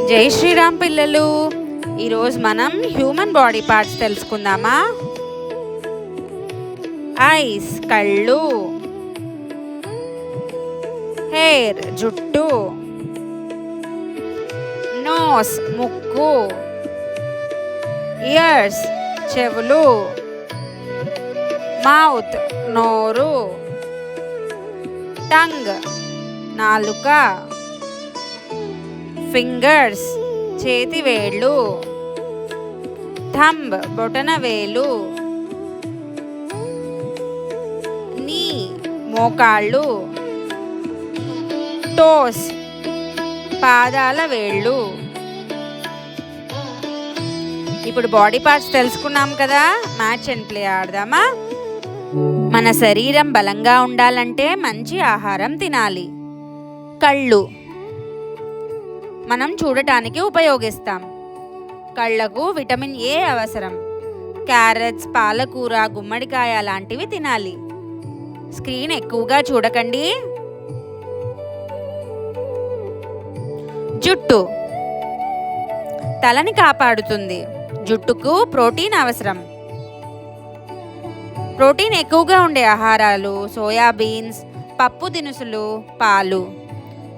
జై శ్రీరామ్ పిల్లలు. ఈరోజు మనం హ్యూమన్ బాడీ పార్ట్స్ తెలుసుకుందామా? ఐస్ కళ్ళు, హెయిర్ జుట్టు, నోస్ ముక్కు, ఇయర్స్ చెవులు, మౌత్ నోరు, టంగ్ నాలుక, ఫింగర్స్ చేతి వేళ్ళు, థంబ్ బొటన వేలు, నీ మోకాళ్ళు, టోస్ పాదాల వేళ్ళు. ఇప్పుడు బాడీ పార్ట్స్ తెలుసుకున్నాం కదా, మ్యాచ్ అండ్ ప్లే ఆడదామా? మన శరీరం బలంగా ఉండాలంటే మంచి ఆహారం తినాలి. కళ్ళు మనం చూడటానికి ఉపయోగిస్తాం. కళ్ళకు విటమిన్ ఏ అవసరం. క్యారెట్స్, పాలకూర, గుమ్మడికాయ లాంటివి తినాలి. స్క్రీన్ ఎక్కువగా చూడకండి. జుట్టు తలని కాపాడుతుంది. జుట్టుకు ప్రోటీన్ అవసరం. ప్రోటీన్ ఎక్కువగా ఉండే ఆహారాలు సోయాబీన్స్, పప్పు దినుసులు, పాలు.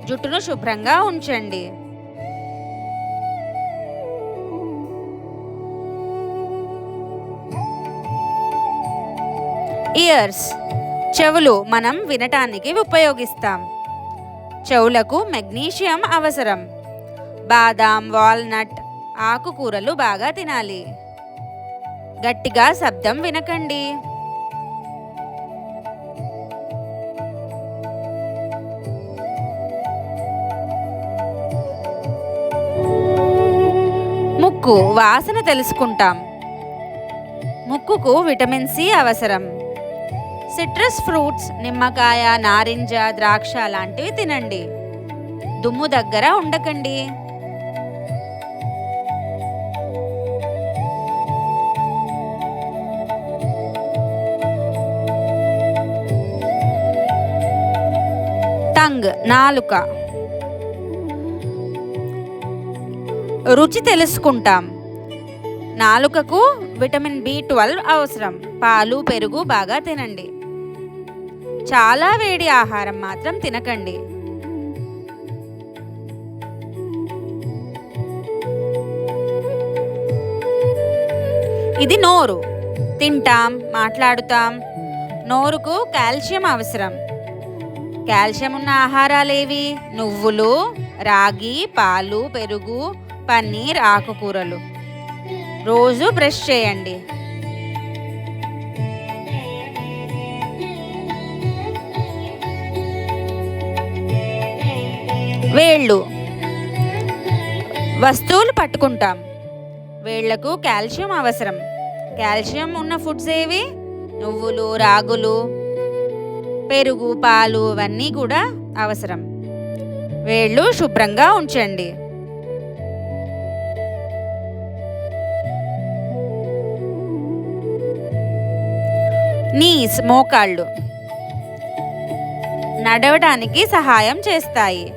జుట్టును శుభ్రంగా ఉంచండి. ఇయర్స్ చెవులు మనం వినటానికి ఉపయోగిస్తాం. చెవులకు మెగ్నీషియం అవసరం. బాదాం, వాల్నట్, ఆకుకూరలు బాగా తినాలి. గట్టిగా శబ్దం వినకండి. ముక్కు వాసన తెలుసుకుంటాం. ముక్కుకు విటమిన్ సి అవసరం. సిట్రస్ ఫ్రూట్స్, నిమ్మకాయ, నారింజ, ద్రాక్ష లాంటివి తినండి. దుమ్ము దగ్గర ఉండకండి. టంగ్ నాలుక. రుచి తెలుసుకుంటాం. నాలుకకు విటమిన్ B12 అవసరం. పాలు, పెరుగు బాగా తినండి. చాలా వేడి ఆహారం మాత్రం తినకండి. ఇది నోరు. తింటాం, మాట్లాడుతాం. నోరుకు కాల్షియం అవసరం. కాల్షియం ఉన్న ఆహారాలేవి? నువ్వులు, రాగి, పాలు, పెరుగు, పన్నీర్, ఆకుకూరలు. రోజు బ్రష్ చేయండి. వేళ్ళు వస్తువులు పట్టుకుంటాం. వేళ్లకు కాల్షియం అవసరం. కాల్షియం ఉన్న ఫుడ్స్ ఏవి? నువ్వులు, రాగులు, పెరుగు, పాలు ఇవన్నీ కూడా అవసరం. వేళ్ళు శుభ్రంగా ఉంచండి. నీస్ మోకాళ్ళు నడవడానికి సహాయం చేస్తాయి.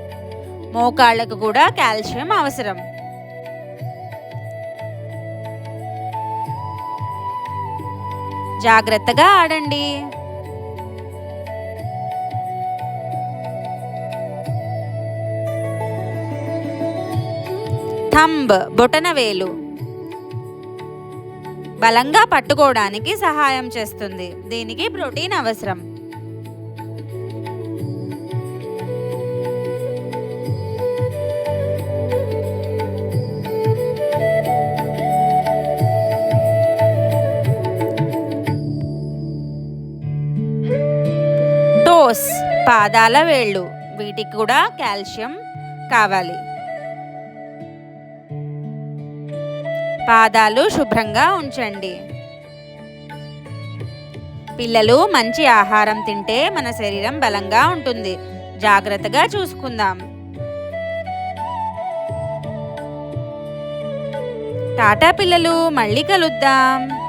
మోకాళ్ళకు కూడా కాల్షియం అవసరం. జాగ్రత్తగా ఆడండి. థంబ్ బొటన వేలు బలంగా పట్టుకోవడానికి సహాయం చేస్తుంది. దీనికి ప్రోటీన్ అవసరం. టోస్ పాదాల వేళ్ళు. వీటికి కూడా కాల్షియం కావాలి. పాదాలు శుభ్రంగా ఉంచండి. పిల్లలు మంచి ఆహారం తింటే మన శరీరం బలంగా ఉంటుంది. జాగ్రత్తగా చూసుకుందాం. టాటా పిల్లలు, మళ్ళీ కలుద్దాం.